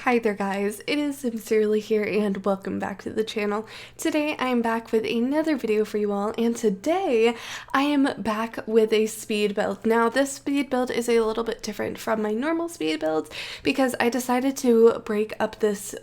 Hi there guys, it is Sincerely here and welcome back to the channel. Today I am back with another video for you all, and today I am back with a speed build. Now this speed build is a little bit different from my normal speed builds because I decided to break up this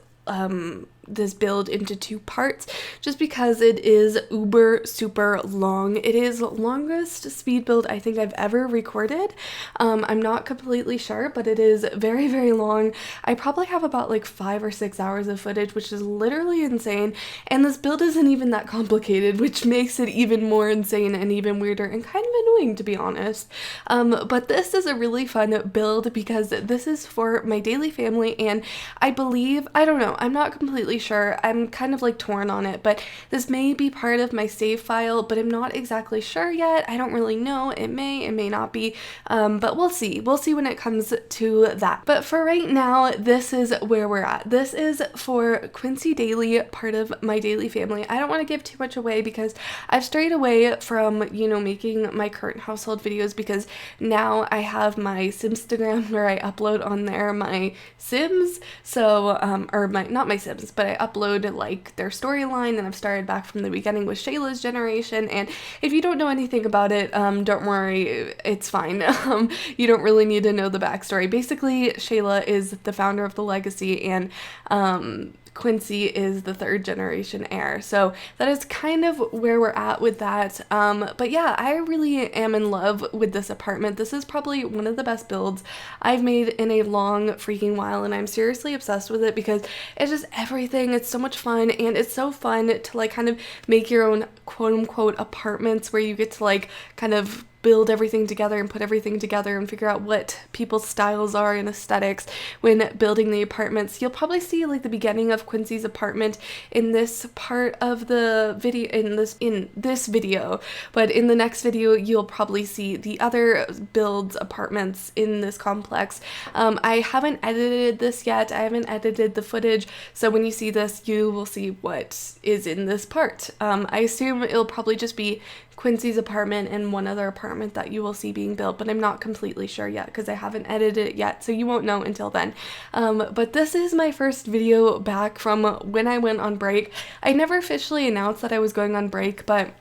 build into two parts just because it is uber super long. It is longest speed build I think I've ever recorded. I'm not completely sure, but it is very long. I probably have about like 5 or 6 hours of footage, which is literally insane, and this build isn't even that complicated, which makes it even more insane and even weirder and kind of annoying, to be honest. But this is a really fun build because this is for my Daley family, and I don't know, I'm not completely sure. I'm kind of like torn on it, but this may be part of my save file, but I'm not exactly sure yet. I don't really know. It may not be, but we'll see. We'll see when it comes to that. But for right now, this is where we're at. This is for Quincy Daley, part of my Daley family. I don't want to give too much away because I've strayed away from, making my current household videos, because now I have my Simstagram where I upload on there my Sims. So, or not my Sims, but I upload like their storyline, and I've started back from the beginning with Shayla's generation. And if you don't know anything about it, don't worry, it's fine. You don't really need to know the backstory. Basically, Shayla is the founder of the legacy, and Quincy is the third generation heir. So that is kind of where we're at with that. But yeah, I really am in love with this apartment. This is probably one of the best builds I've made in a long freaking while, and I'm seriously obsessed with it because it's just everything. It's so much fun, and it's so fun to like kind of make your own quote unquote apartments where you get to like kind of build everything together and put everything together and figure out what people's styles are and aesthetics when building the apartments. You'll probably see like the beginning of Quincy's apartment in this part of the video, in this video, but in the next video you'll probably see the other builds apartments in this complex. I haven't edited this yet. I haven't edited the footage, so when you see this you will see what is in this part. I assume it'll probably just be Quincy's apartment and one other apartment that you will see being built, but I'm not completely sure yet because I haven't edited it yet, so you won't know until then. But this is my first video back from when I went on break. I never officially announced that I was going on break, but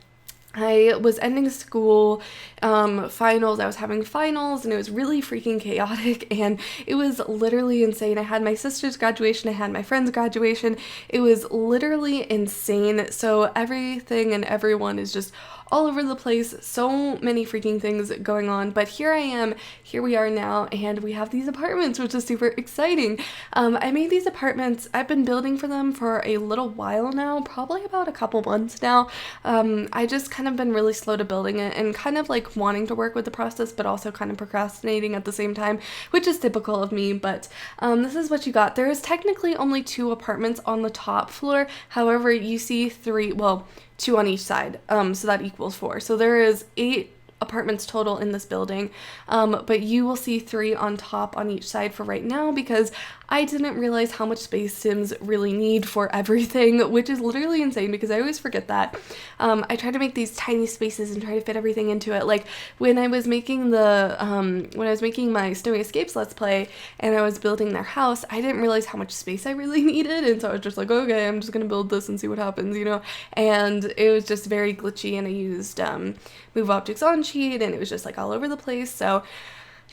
I was ending school, finals, I was having finals, and it was really freaking chaotic, and it was literally insane. I had my sister's graduation, I had my friend's graduation. It was literally insane, so everything and everyone is just all over the place, so many freaking things going on, but here we are now, and we have these apartments, which is super exciting. I made these apartments, I've been building for them for a little while now, probably about a couple months now. I just kind of been really slow to building it and kind of like wanting to work with the process, but also kind of procrastinating at the same time, which is typical of me. But this is what you got. There is technically only 2 apartments on the top floor, however you see 3, well, 2 on each side, so that equals 4. So there is 8 apartments total in this building, but you will see 3 on top on each side for right now because I didn't realize how much space Sims really need for everything, which is literally insane because I always forget that. I try to make these tiny spaces and try to fit everything into it. Like when I was making my Snowy Escapes Let's Play and I was building their house, I didn't realize how much space I really needed, and so I was just like, okay, I'm just gonna build this and see what happens, and it was just very glitchy, and I used Move Objects On sheet, and it was just like all over the place. So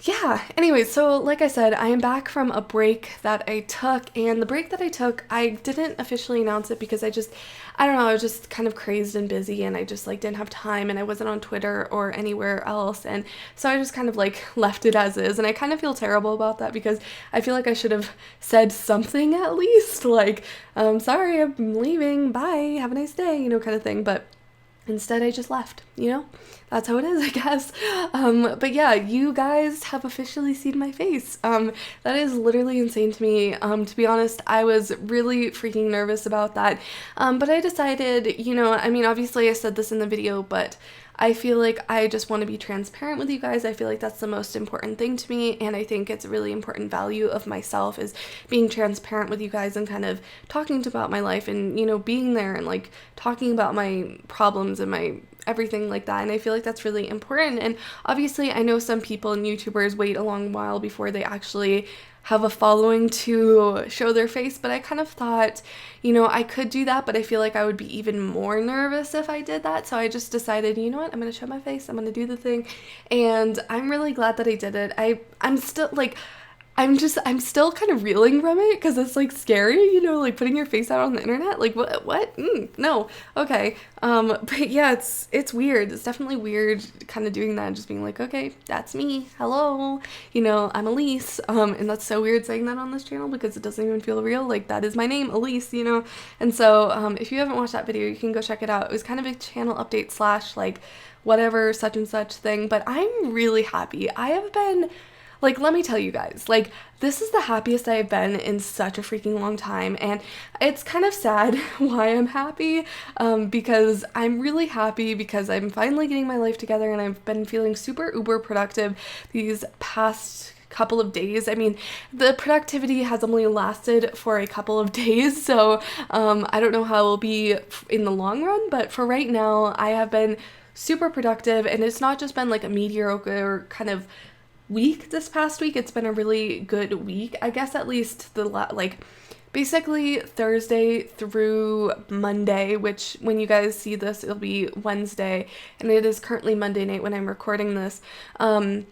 yeah, anyway, so like I said, I am back from a break that I took, and the break that I took, I didn't officially announce it because I don't know, I was just kind of crazed and busy, and I just like didn't have time, and I wasn't on Twitter or anywhere else, and so I just kind of like left it as is, and I kind of feel terrible about that because I feel like I should have said something at least, like, sorry, I'm leaving, bye, have a nice day, kind of thing, but instead I just left, that's how it is, I guess. But yeah, you guys have officially seen my face. That is literally insane to me. To be honest, I was really freaking nervous about that. But I decided, obviously I said this in the video, but I feel like I just want to be transparent with you guys. I feel like that's the most important thing to me, and I think it's a really important value of myself is being transparent with you guys and kind of talking about my life and, being there and like talking about my problems and my everything like that. And I feel like that's really important. And obviously I know some people and YouTubers wait a long while before they actually have a following to show their face, but I kind of thought, you know, I could do that, but I feel like I would be even more nervous if I did that. So I just decided, you know what, I'm gonna show my face, I'm gonna do the thing, and I'm really glad that I did it. I'm still like, I'm still kind of reeling from it because it's like scary, you know, like putting your face out on the internet. Like what? No. Okay. But yeah, it's weird. It's definitely weird kind of doing that and just being like, okay, that's me. Hello. You know, I'm Elise. And that's so weird saying that on this channel because it doesn't even feel real. Like that is my name, Elise, you know? And so, if you haven't watched that video, you can go check it out. It was kind of a channel update / like whatever such and such thing, but I'm really happy. I have been, like, let me tell you guys, like, this is the happiest I've been in such a freaking long time, and it's kind of sad why I'm happy, because I'm really happy because I'm finally getting my life together, and I've been feeling super uber productive these past couple of days. I mean, the productivity has only lasted for a couple of days, so I don't know how it will be in the long run, but for right now, I have been super productive, and it's not just been like a mediocre kind of week this past week. It's been a really good week, I guess. At least like basically Thursday through Monday, which when you guys see this it'll be Wednesday, and it is currently Monday night when I'm recording this. I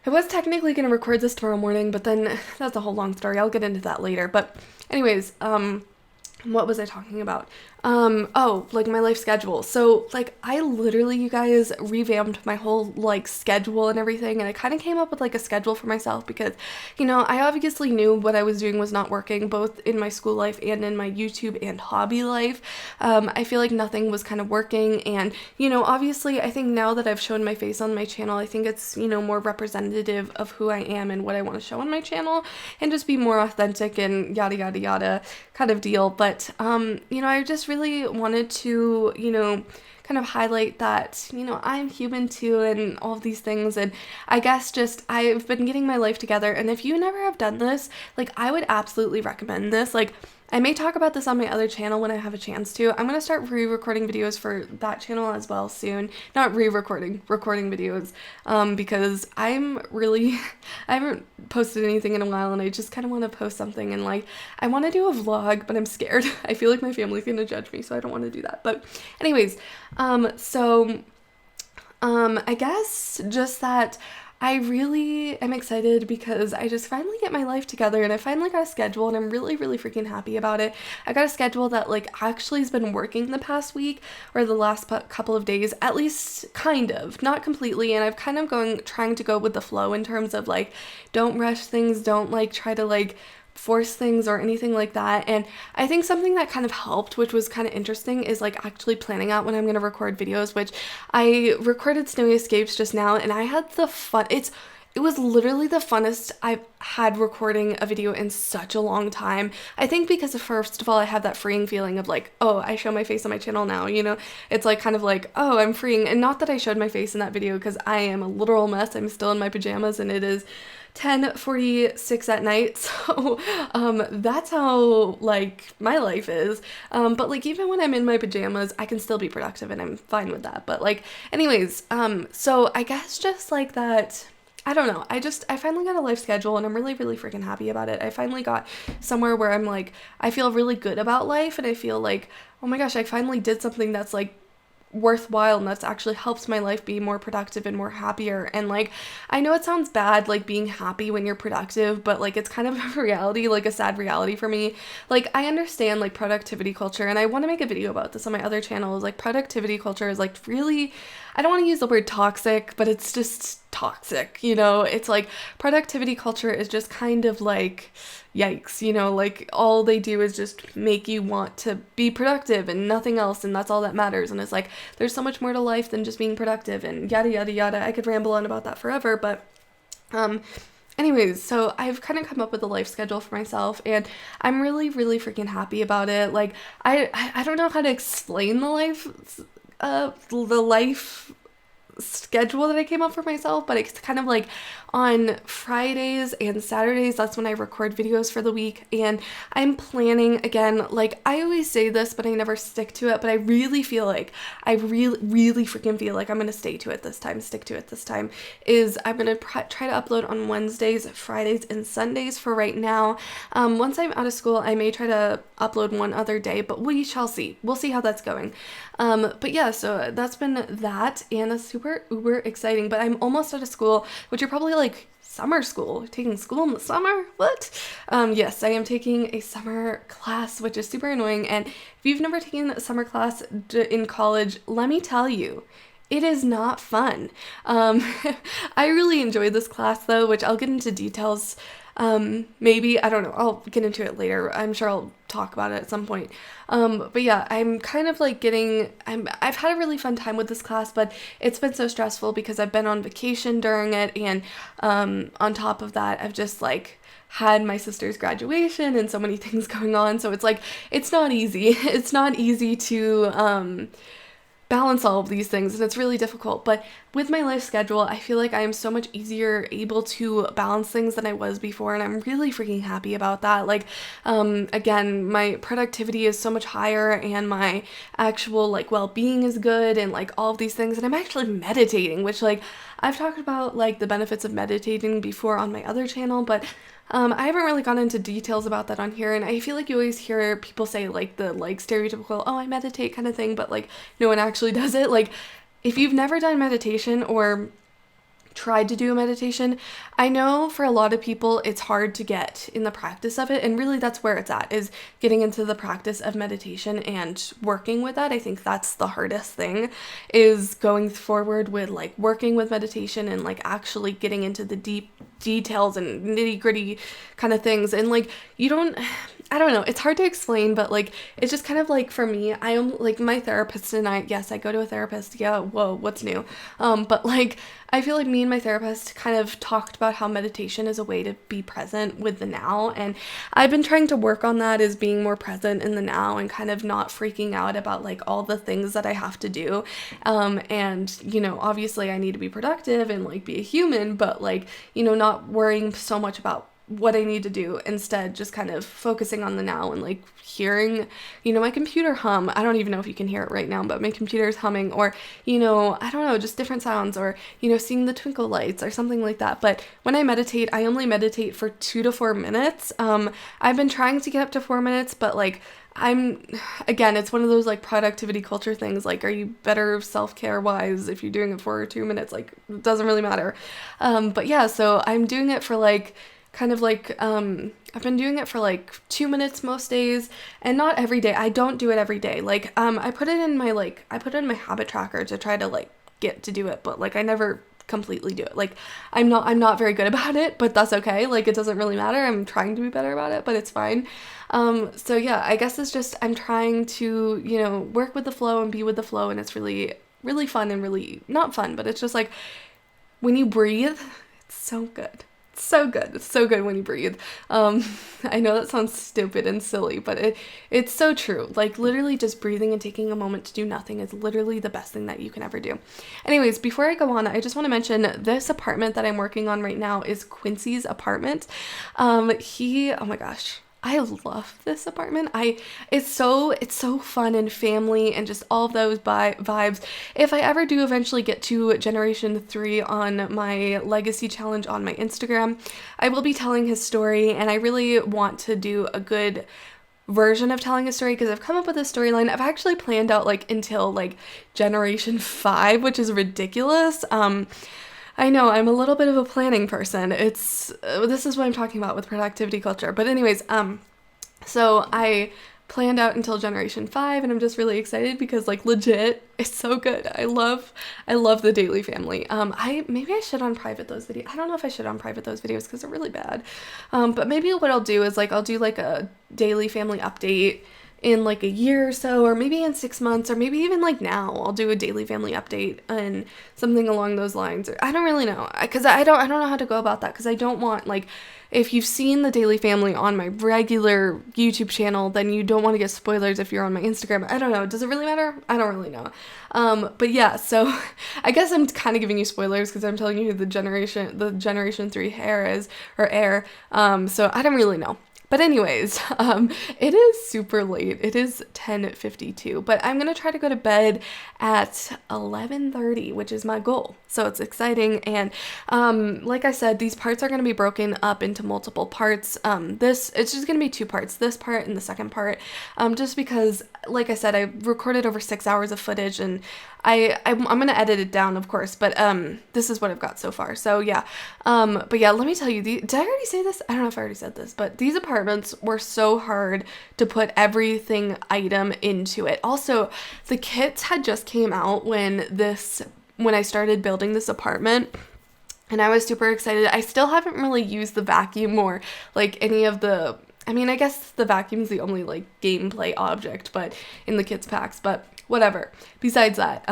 was technically going to record this tomorrow morning, but then that's a whole long story. I'll get into that later. But anyways, what was I talking about? Oh, like my life schedule. So like I literally, you guys, revamped my whole like schedule and everything, and I kind of came up with like a schedule for myself because, you know, I obviously knew what I was doing was not working, both in my school life and in my YouTube and hobby life. I feel like nothing was kind of working, and, you know, obviously I think now that I've shown my face on my channel, I think it's, you know, more representative of who I am and what I want to show on my channel, and just be more authentic and yada yada yada kind of deal. But you know, I just really wanted to, you know, kind of highlight that, you know, I'm human too and all of these things. And I guess just I've been getting my life together, and if you never have done this, like I would absolutely recommend this. Like I may talk about this on my other channel when I have a chance to. I'm going to start re-recording videos for that channel as well soon. Not re-recording, recording videos, because I'm really, I haven't posted anything in a while, and I just kind of want to post something, and like, I want to do a vlog, but I'm scared. I feel like my family's going to judge me, so I don't want to do that. But anyways, I guess just that I really am excited because I just finally get my life together, and I finally got a schedule, and I'm really, really freaking happy about it. I got a schedule that like actually has been working the past week or the last couple of days, at least kind of, not completely, and I've kind of trying to go with the flow in terms of like, don't rush things, don't like try to like force things or anything like that. And I think something that kind of helped, which was kind of interesting, is like actually planning out when I'm going to record videos, which I recorded Snowy Escapes just now, and I had the fun. It was literally the funnest I've had recording a video in such a long time. I think because first of all, I have that freeing feeling of like, oh, I show my face on my channel now, you know? It's like kind of like, oh, I'm freeing. And not that I showed my face in that video because I am a literal mess. I'm still in my pajamas, and it is 10:46 at night, so that's how like my life is, but like even when I'm in my pajamas I can still be productive, and I'm fine with that. But like anyways, so I guess just like that, I don't know, I finally got a life schedule, and I'm really, really freaking happy about it. I finally got somewhere where I'm like, I feel really good about life, and I feel like, oh my gosh, I finally did something that's like worthwhile, and that's actually helps my life be more productive and more happier. And like, I know it sounds bad like being happy when you're productive, but like it's kind of a reality, like a sad reality for me. Like I understand like productivity culture, and I want to make a video about this on my other channel. Like productivity culture is like really, I don't want to use the word toxic, but it's just toxic, you know? It's like productivity culture is just kind of like, yikes, you know, like all they do is just make you want to be productive and nothing else, and that's all that matters. And it's like there's so much more to life than just being productive, and yada yada yada. I could ramble on about that forever, but anyways, so I've kind of come up with a life schedule for myself, and I'm really, really freaking happy about it. Like I don't know how to explain the life schedule that I came up for myself, but it's kind of like on Fridays and Saturdays, that's when I record videos for the week. And I'm planning, again, like I always say this, but I never stick to it, but I really feel like, I really freaking feel like I'm going to stick to it this time, is I'm going to try to upload on Wednesdays, Fridays, and Sundays for right now. Once I'm out of school, I may try to upload one other day, but we shall see. We'll see how that's going. But yeah, so that's been that, and it's super uber exciting, but I'm almost out of school, which you're probably like, summer school, taking school in the summer, what? Yes, I am taking a summer class, which is super annoying, and if you've never taken a summer class in college, let me tell you, it is not fun. I really enjoyed this class though, which I'll get into details. Maybe, I don't know, I'll get into it later. I'm sure I'll talk about it at some point. But yeah, I'm kind of like I've had a really fun time with this class, but it's been so stressful because I've been on vacation during it. And, on top of that, I've just like had my sister's graduation and so many things going on. So it's like, it's not easy. It's not easy to, balance all of these things, and it's really difficult. But with my life schedule, I feel like I am so much easier able to balance things than I was before, and I'm really freaking happy about that. Like, again, my productivity is so much higher, and my actual like well-being is good, and like all of these things. And I'm actually meditating, which like I've talked about like the benefits of meditating before on my other channel, but I haven't really gone into details about that on here, and I feel like you always hear people say like the like stereotypical, oh, I meditate kind of thing, but like no one actually does it. Like, if you've never done meditation or tried to do a meditation, I know for a lot of people it's hard to get in the practice of it, and really that's where it's at, is getting into the practice of meditation and working with that. I think that's the hardest thing, is going forward with like working with meditation and like actually getting into the deep details and nitty-gritty kind of things. And like, I don't know, it's hard to explain, but like it's just kind of like, for me, I am like, my therapist and I, yes, I go to a therapist, yeah, whoa, what's new? But like I feel like me and my therapist kind of talked about how meditation is a way to be present with the now, and I've been trying to work on that, is being more present in the now and kind of not freaking out about like all the things that I have to do. And you know, obviously I need to be productive and like be a human, but like, you know, not worrying so much about what I need to do, instead just kind of focusing on the now and like hearing, you know, my computer hum. I don't even know if you can hear it right now, but my computer's humming, or, you know, I don't know, just different sounds, or, you know, seeing the twinkle lights or something like that. But when I meditate, I only meditate for 2 to 4 minutes. I've been trying to get up to 4 minutes, but like again, it's one of those like productivity culture things. Like, are you better self-care wise if you're doing it for 2 minutes? Like, it doesn't really matter. But yeah, so I'm doing it for like, kind of like, I've been doing it for like 2 minutes most days, and not every day. I don't do it every day. Like, I put it in my habit tracker to try to like get to do it, but like I never completely do it. Like, I'm not very good about it, but that's okay. Like, it doesn't really matter. I'm trying to be better about it, but it's fine. So yeah, I guess it's just, I'm trying to, you know, work with the flow and be with the flow, and it's really, really fun, and really not fun, but it's just like, when you breathe, it's so good. So good. It's so good when you breathe. I know that sounds stupid and silly, but it's so true. Like, literally just breathing and taking a moment to do nothing is literally the best thing that you can ever do. Anyways, before I go on, I just want to mention this apartment that I'm working on right now is Quincy's apartment. Oh my gosh, I love this apartment. It's so fun and family and just all of those vibes. If I ever do eventually get to Generation 3 on my legacy challenge on my Instagram, I will be telling his story, and I really want to do a good version of telling a story, because I've come up with a storyline. I've actually planned out like until like Generation 5, which is ridiculous. I know, I'm a little bit of a planning person. This is what I'm talking about with productivity culture. But anyways, so I planned out until Generation 5, and I'm just really excited because like legit, it's so good. I love the Daley family. Maybe I should unprivate those videos. I don't know if I should unprivate those videos because they're really bad. But maybe what I'll do is like, I'll do like a Daley family update in like a year or so, or maybe in 6 months, or maybe even like now I'll do a daily family update and something along those lines. Or I don't really know, because I don't know how to go about that, because I don't want, like, if you've seen the daily family on my regular YouTube channel, then you don't want to get spoilers if you're on my Instagram. I don't know. Does it really matter? I don't really know. But yeah, so I guess I'm kind of giving you spoilers because I'm telling you who the Generation 3 hair is, or heir. So I don't really know. But anyways, it is super late. It is 10:52, but I'm going to try to go to bed at 11:30, which is my goal. So it's exciting. And like I said, these parts are going to be broken up into multiple parts. It's just going to be 2 parts, this part and the second part, just because, like I said, I recorded over 6 hours of footage, and I'm going to edit it down, of course, but this is what I've got so far. So yeah, but yeah, let me tell you, did I already say this? I don't know if I already said this, but these apartments were so hard to put everything item into it. Also, the kits had just came out when I started building this apartment, and I was super excited. I still haven't really used the vacuum or like any of the, I mean, I guess the vacuum's the only like gameplay object, but in the kits packs, but whatever. Besides that,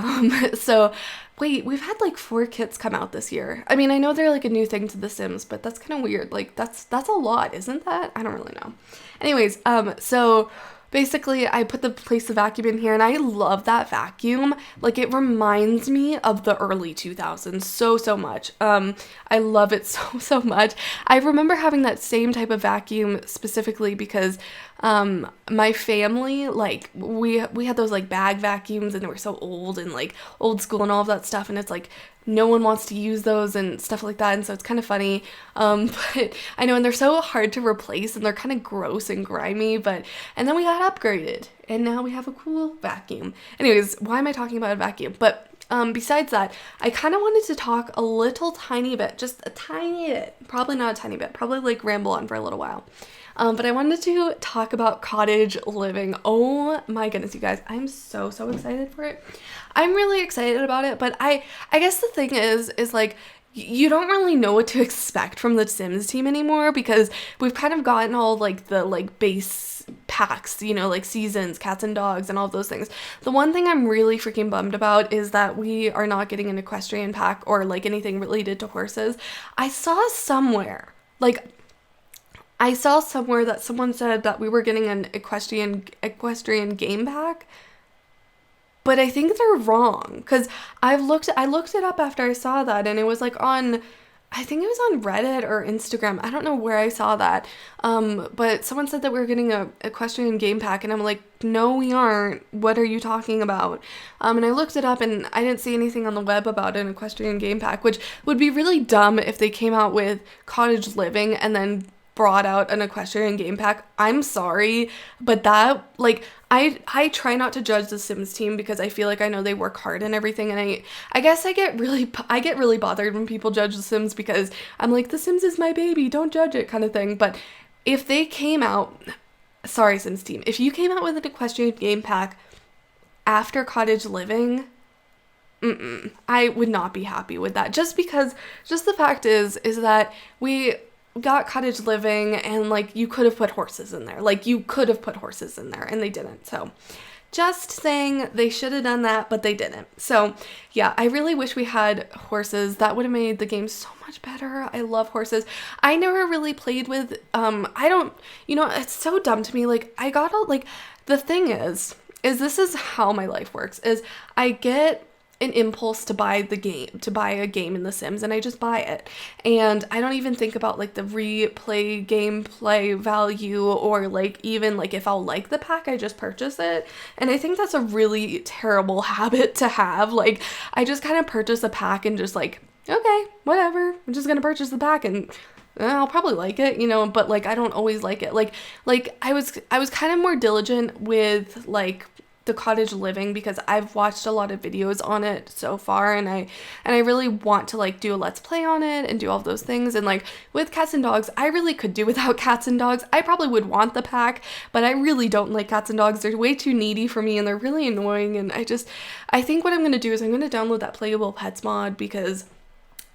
so wait, we've had like 4 kits come out this year. I mean, I know they're like a new thing to The Sims, but that's kind of weird. Like that's a lot, isn't that? I don't really know. Anyways, so basically I place the vacuum in here, and I love that vacuum. Like, it reminds me of the early 2000s so much. I love it so much. I remember having that same type of vacuum specifically because my family, like, we had those like bag vacuums, and they were so old and like old school and all of that stuff, and it's like no one wants to use those and stuff like that, and so it's kind of funny. But I know, and they're so hard to replace, and they're kind of gross and grimy, and then we got upgraded, and now we have a cool vacuum. Anyways, why am I talking about a vacuum? But besides that, I kind of wanted to talk a little tiny bit, just a tiny bit, probably not a tiny bit, probably like ramble on for a little while. But I wanted to talk about cottage living. Oh my goodness, you guys, I'm so excited for it. I'm really excited about it, but I guess the thing is like, you don't really know what to expect from the Sims team anymore, because we've kind of gotten all like the like base packs, you know, like seasons, cats and dogs, and all of those things. The one thing I'm really freaking bummed about is that we are not getting an equestrian pack or like anything related to horses. I saw somewhere that someone said that we were getting an equestrian game pack, but I think they're wrong, because I looked it up after I saw that, and it was like on, I think it was on Reddit or Instagram. I don't know where I saw that, but someone said that we were getting a equestrian game pack, and I'm like, no, we aren't. What are you talking about? And I looked it up, and I didn't see anything on the web about an equestrian game pack, which would be really dumb if they came out with cottage living and then brought out an equestrian game pack. I'm sorry, but that, like, I try not to judge the Sims team because I feel like I know they work hard and everything, and I guess I get really bothered when people judge the Sims, because I'm like, the Sims is my baby, don't judge it, kind of thing. But if they came out, sorry Sims team, if you came out with an equestrian game pack after cottage living, I would not be happy with that, just because, just the fact is that we got cottage living, and like, you could have put horses in there, and they didn't. So just saying, they should have done that, but they didn't. So yeah, I really wish we had horses. That would have made the game so much better. I love horses. I never really played with, I don't, you know, it's so dumb to me. Like, I gotta, like, the thing is this is how my life works, is I get an impulse to buy a game in The Sims, and I just buy it, and I don't even think about like the gameplay value, or like even like if I'll like the pack, I just purchase it. And I think that's a really terrible habit to have. Like, I just kind of purchase a pack and just like, okay, whatever, I'm just gonna purchase the pack, and I'll probably like it, you know, but like, I don't always like it. Like I was kind of more diligent with like the cottage living, because I've watched a lot of videos on it so far, and I really want to like do a let's play on it and do all of those things. And like with cats and dogs, I really could do without cats and dogs. I probably would want the pack, but I really don't like cats and dogs. They're way too needy for me, and they're really annoying. And I think what I'm going to do is I'm going to download that Playable Pets mod, because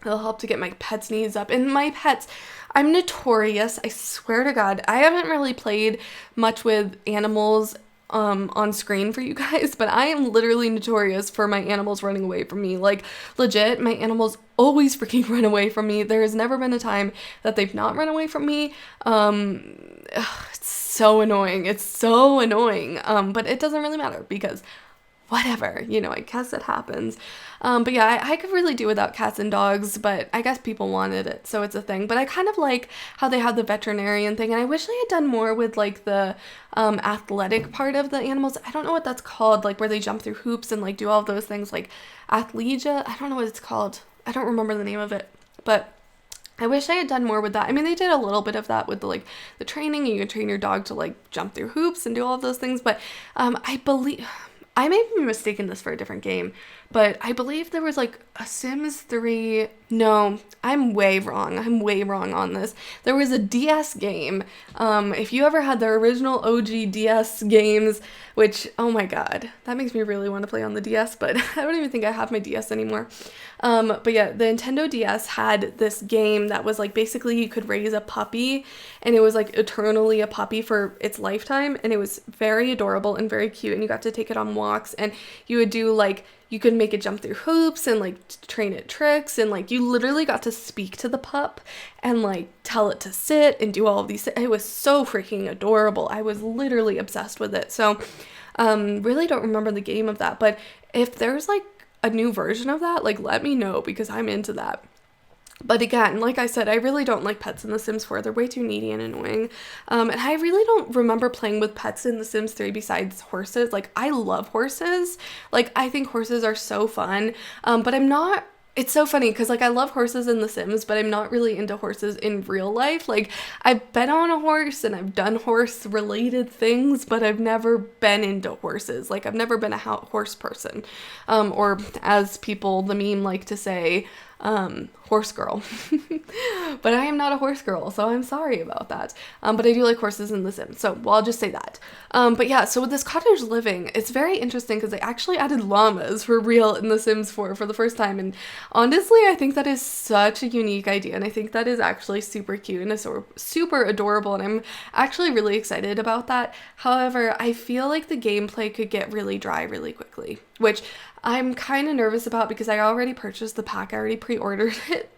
it'll help to get my pets' needs up. And my pets, I'm notorious, I swear to God, I haven't really played much with animals on screen for you guys, but I am literally notorious for my animals running away from me. Like, legit, my animals always freaking run away from me. There has never been a time that they've not run away from me. It's so annoying. It's so annoying. But it doesn't really matter because whatever, you know, I guess it happens. But yeah, I could really do without cats and dogs, but I guess people wanted it, so it's a thing. But I kind of like how they had the veterinarian thing, and I wish they had done more with like the athletic part of the animals. I don't know what that's called, like where they jump through hoops and like do all of those things, like athlesia. I don't know what it's called. I don't remember the name of it, but I wish I had done more with that. I mean, they did a little bit of that with the training. You can train your dog to like jump through hoops and do all of those things, but I believe I may be mistaken this for a different game, but I believe there was like a Sims 3. No, I'm way wrong. I'm way wrong on this. There was a DS game. If you ever had the original OG DS games, which, oh my god, that makes me really want to play on the DS, but I don't even think I have my DS anymore. But yeah, the Nintendo DS had this game that was like basically you could raise a puppy, and it was like eternally a puppy for its lifetime, and it was very adorable and very cute, and you got to take it on walks, and you would do like, you could make it jump through hoops and like train it tricks, and like you literally got to speak to the pup and like tell it to sit and do all of these things. It was so freaking adorable. I was literally obsessed with it. So really don't remember the game of that, but if there's like a new version of that, like let me know because I'm into that. But again, like I said, I really don't like pets in The Sims 4. They're way too needy and annoying. And I really don't remember playing with pets in The Sims 3 besides horses. Like, I love horses. Like, I think horses are so fun. But I'm not... It's so funny because, like, I love horses in The Sims, but I'm not really into horses in real life. Like, I've been on a horse and I've done horse-related things, but I've never been into horses. Like, I've never been a horse person. Or, as people, the meme like to say... horse girl. But I am not a horse girl, so I'm sorry about that. But I do like horses in The Sims, so well, I'll just say that. But yeah, so with this cottage living, it's very interesting because they actually added llamas for real in The Sims 4 for the first time, and honestly, I think that is such a unique idea, and I think that is actually super cute and super adorable, and I'm actually really excited about that. However, I feel like the gameplay could get really dry really quickly, which I'm kind of nervous about because I already purchased the pack. I already pre-ordered it.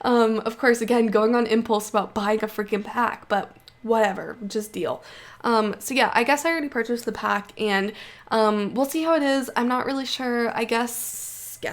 Of course, again, going on impulse about buying a freaking pack, but whatever, just deal. So yeah, I guess I already purchased the pack, and we'll see how it is. I'm not really sure. I guess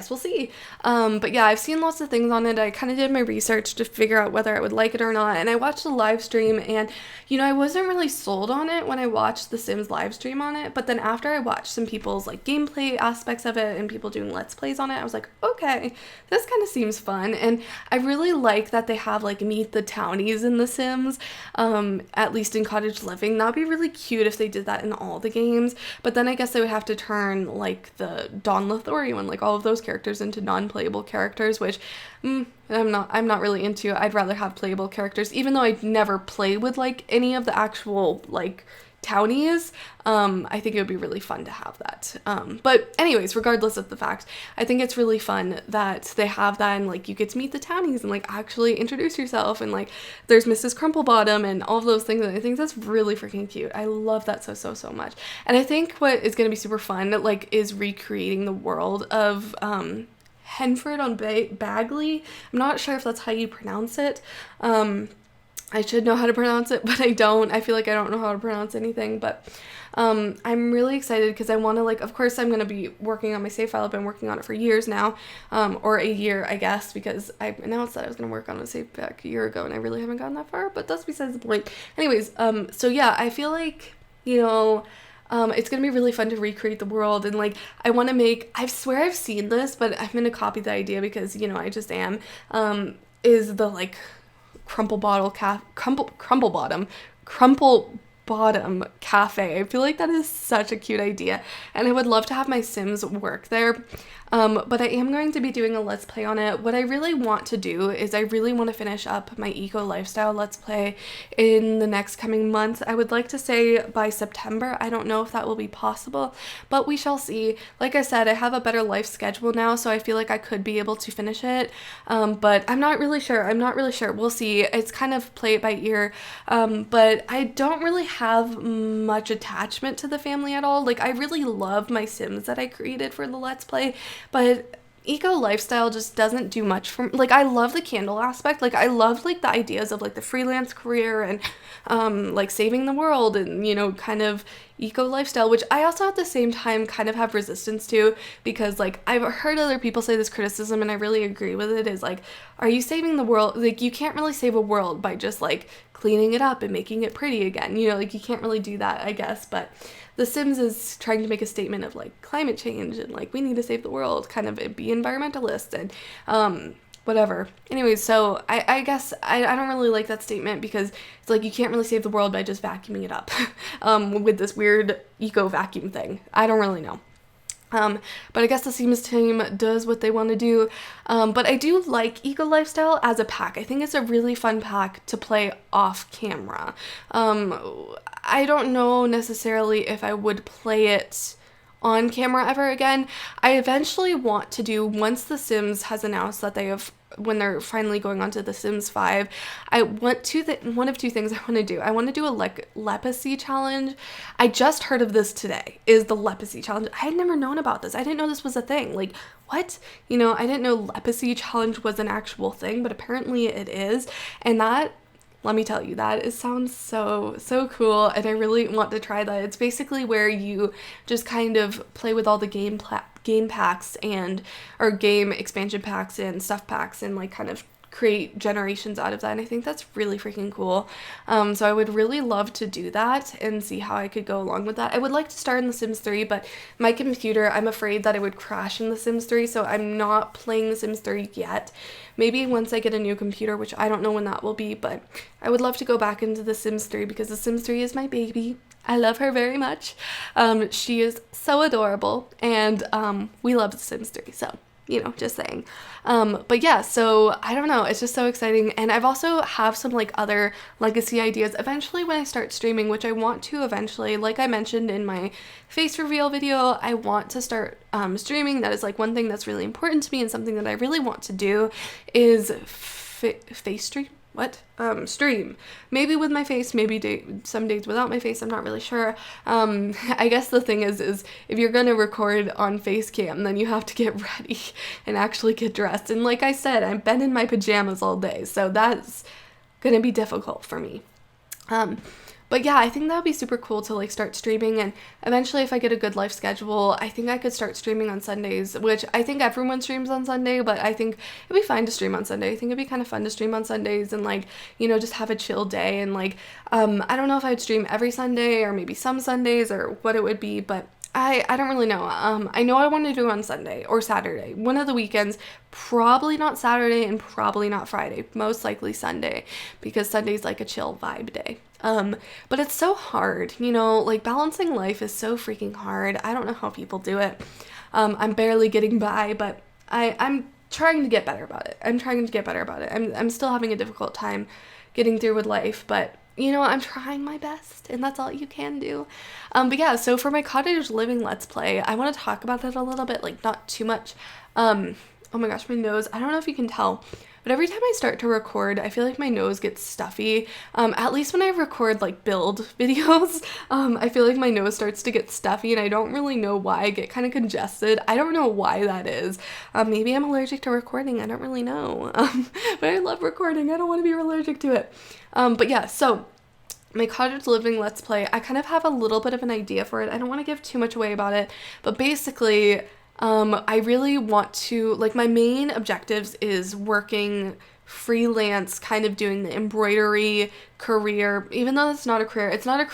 we'll see. But yeah, I've seen lots of things on it. I kind of did my research to figure out whether I would like it or not, and I watched a live stream, and you know, I wasn't really sold on it when I watched the Sims live stream on it, but then after I watched some people's like gameplay aspects of it and people doing let's plays on it, I was like, okay, this kind of seems fun. And I really like that they have like meet the townies in the Sims, at least in Cottage Living. That'd be really cute if they did that in all the games, but then I guess they would have to turn like the Dawn Lothario and like all of those characters into non-playable characters, which I'm not really into. I'd rather have playable characters, even though I'd never play with like any of the actual like townies. I think it would be really fun to have that. But anyways, regardless of the fact, I think it's really fun that they have that, and like you get to meet the townies and like actually introduce yourself, and like there's Mrs. Crumplebottom and all of those things, and I think that's really freaking cute. I love that so much. And I think what is going to be super fun like is recreating the world of Henford on Bagley. I'm not sure if that's how you pronounce it. I should know how to pronounce it, but I don't. I feel like I don't know how to pronounce anything, but I'm really excited because I want to, like, of course I'm going to be working on my save file. I've been working on it for years now, or a year, I guess, because I announced that I was going to work on a save back a year ago, and I really haven't gotten that far, but that's besides the point. Anyways, so yeah, I feel like, you know, it's going to be really fun to recreate the world, and like I want to make, I swear I've seen this, but I'm going to copy the idea because, you know, I just am, is the like crumple bottom cafe. I feel like that is such a cute idea, and I would love to have my Sims work there. But I am going to be doing a let's play on it. What I really want to do is I really want to finish up my eco lifestyle let's play in the next coming months. I would like to say by September. I don't know if that will be possible, but we shall see. Like I said, I have a better life schedule now, so I feel like I could be able to finish it, but I'm not really sure. We'll see. It's kind of play it by ear, but I don't really have much attachment to the family at all. Like, I really love my Sims that I created for the Let's Play, but eco lifestyle just doesn't do much for me. Like, I love the candle aspect. Like, I love, like, the ideas of, like, the freelance career and, like, saving the world and, you know, kind of eco lifestyle, which I also at the same time kind of have resistance to, because, like, I've heard other people say this criticism and I really agree with it, is like, are you saving the world? Like, you can't really save a world by just, like, cleaning it up and making it pretty again, you know, like, you can't really do that, I guess. But The Sims is trying to make a statement of, like, climate change and, like, we need to save the world, kind of be environmentalists and whatever. Anyways, so I guess I don't really like that statement, because it's like, you can't really save the world by just vacuuming it up with this weird eco vacuum thing. I don't really know. But I guess the Sims team does what they want to do. But I do like Eco Lifestyle as a pack. I think it's a really fun pack to play off camera. I don't know necessarily if I would play it on camera ever again. I eventually want to do, once The Sims has announced that they have, when they're finally going on to The Sims 5, I want to, one of two things I want to do. I want to do a leprosy challenge. I just heard of this today, is the leprosy challenge. I had never known about this. I didn't know this was a thing. Like, what? You know, I didn't know leprosy challenge was an actual thing, but apparently it is. And that, let me tell you, that sounds so cool, and I really want to try that. It's basically where you just kind of play with all the game packs or game expansion packs and stuff packs, and like kind of create generations out of that, and I think that's really freaking cool. So I would really love to do that and see how I could go along with that. I would like to start in The Sims 3, but my computer, I'm afraid that it would crash in The Sims 3, so I'm not playing The Sims 3 yet. Maybe once I get a new computer, which I don't know when that will be, but I would love to go back into The Sims 3, because The Sims 3 is my baby. I love her very much. She is so adorable, and we love The Sims 3, so, you know, just saying. But yeah, so I don't know, it's just so exciting. And I've also have some like other legacy ideas eventually when I start streaming, which I want to eventually, like I mentioned in my face reveal video, I want to start streaming. That is like one thing that's really important to me, and something that I really want to do is face stream. Stream. Maybe with my face, maybe some days without my face, I'm not really sure. I guess the thing is if you're gonna record on face cam, then you have to get ready and actually get dressed. And like I said, I've been in my pajamas all day, so that's gonna be difficult for me. But yeah, I think that would be super cool to like start streaming, and eventually if I get a good life schedule, I think I could start streaming on Sundays, which I think everyone streams on Sunday, but I think it'd be fine to stream on Sunday. I think it'd be kind of fun to stream on Sundays and like, you know, just have a chill day, and like, I don't know if I'd stream every Sunday or maybe some Sundays or what it would be, but I don't really know. I know I want to do it on Sunday or Saturday, one of the weekends, probably not Saturday and probably not Friday, most likely Sunday, because Sunday's like a chill vibe day. But it's so hard, you know, like balancing life is so freaking hard. I don't know how people do it. I'm barely getting by, but I'm trying to get better about it. I'm still having a difficult time getting through with life, but you know, I'm trying my best, and that's all you can do. But yeah, so for my cottage living let's play, I want to talk about that a little bit, like not too much. Oh my gosh, my nose, I don't know if you can tell, but every time I start to record, I feel like my nose gets stuffy. At least when I record like build videos, I feel like my nose starts to get stuffy, and I don't really know why. I get kind of congested. I don't know why that is. Maybe I'm allergic to recording. I don't really know. But I love recording. I don't want to be allergic to it. But yeah, so my cottage living let's play, I kind of have a little bit of an idea for it. I don't want to give too much away about it, but basically, I really want to, like, my main objectives is working freelance, kind of doing the embroidery career, even though it's not a career, it's not a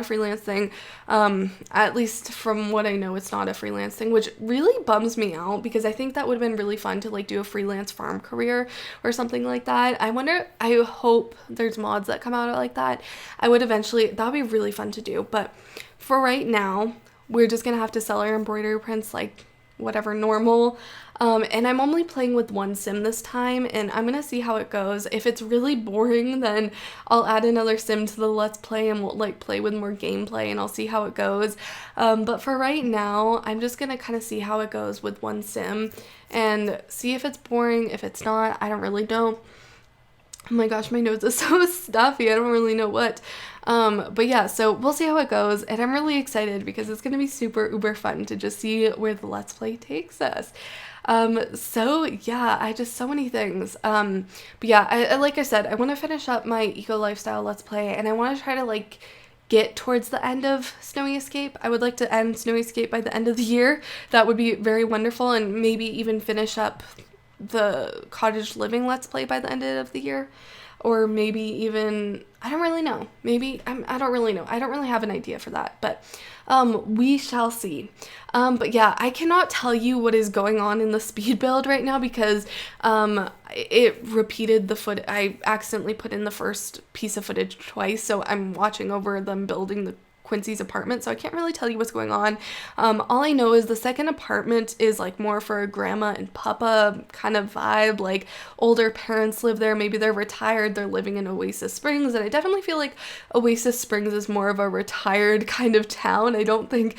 freelance thing. At least from what I know, it's not a freelance thing, which really bums me out, because I think that would have been really fun to like do a freelance farm career or something like that. I hope there's mods that come out like that. That would be really fun to do. But for right now, we're just gonna have to sell our embroidery prints like whatever normal. And I'm only playing with one sim this time, and I'm gonna see how it goes. If it's really boring, then I'll add another sim to the let's play, and we'll like play with more gameplay, and I'll see how it goes. But for right now, I'm just gonna kind of see how it goes with one sim and see if it's boring. If it's not, I don't really know. Oh my gosh, my nose is so stuffy. I don't really know what. But yeah, so we'll see how it goes, and I'm really excited because it's gonna be super uber fun to just see where the Let's Play takes us. So yeah, I just so many things. But yeah, like I said, I want to finish up my eco lifestyle Let's Play, and I want to try to like get towards the end of Snowy Escape. I would like to end Snowy Escape by the end of the year. That would be very wonderful, and maybe even finish up the cottage living Let's Play by the end of the year. Or maybe even, I don't really know. Maybe, I don't really know. I don't really have an idea for that, but we shall see. But yeah, I cannot tell you what is going on in the speed build right now because it repeated the foot. I accidentally put in the first piece of footage twice, so I'm watching over them building the Quincy's apartment, so I can't really tell you what's going on. All I know is the second apartment is like more for a grandma and papa kind of vibe, like older parents live there, maybe they're retired, they're living in Oasis Springs, and I definitely feel like Oasis Springs is more of a retired kind of town. I don't think,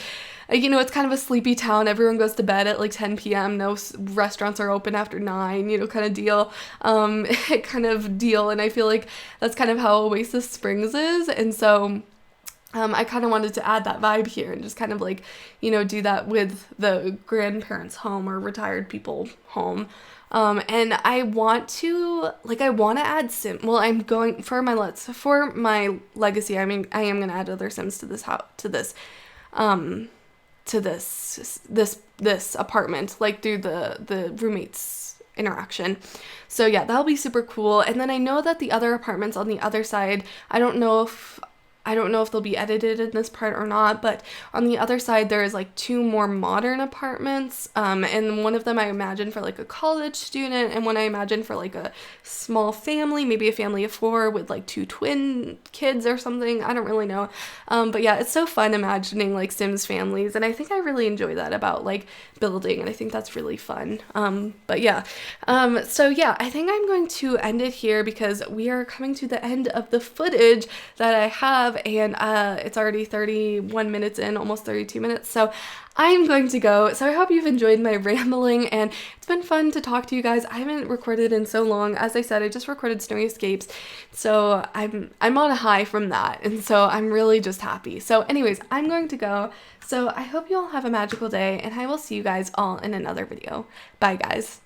you know, it's kind of a sleepy town. Everyone goes to bed at like 10 p.m. No restaurants are open after 9, you know, kind of deal. Kind of deal. And I feel like that's kind of how Oasis Springs is. And so I kind of wanted to add that vibe here and just kind of like, you know, do that with the grandparents' home or retired people home. And I want to, like, I want to add well, I'm going for my legacy. I mean, I am going to add other Sims to this house, to this apartment, like through the roommates interaction. So yeah, that'll be super cool. And then I know that the other apartments on the other side, I don't know if they'll be edited in this part or not, but on the other side there is like 2 more modern apartments, and one of them I imagine for like a college student, and one I imagine for like a small family, maybe a family of 4 with like 2 twin kids or something. I don't really know, but yeah, it's so fun imagining like Sims families, and I think I really enjoy that about like building, and I think that's really fun. But yeah, so yeah, I think I'm going to end it here because we are coming to the end of the footage that I have, and it's already 31 minutes in, almost 32 minutes, so I'm going to go. So I hope you've enjoyed my rambling, and it's been fun to talk to you guys. I haven't recorded in so long. As I said, I just recorded Snowy Escapes, so I'm on a high from that, and so I'm really just happy. So anyways, I'm going to go. So I hope you all have a magical day, and I will see you guys all in another video. Bye, guys.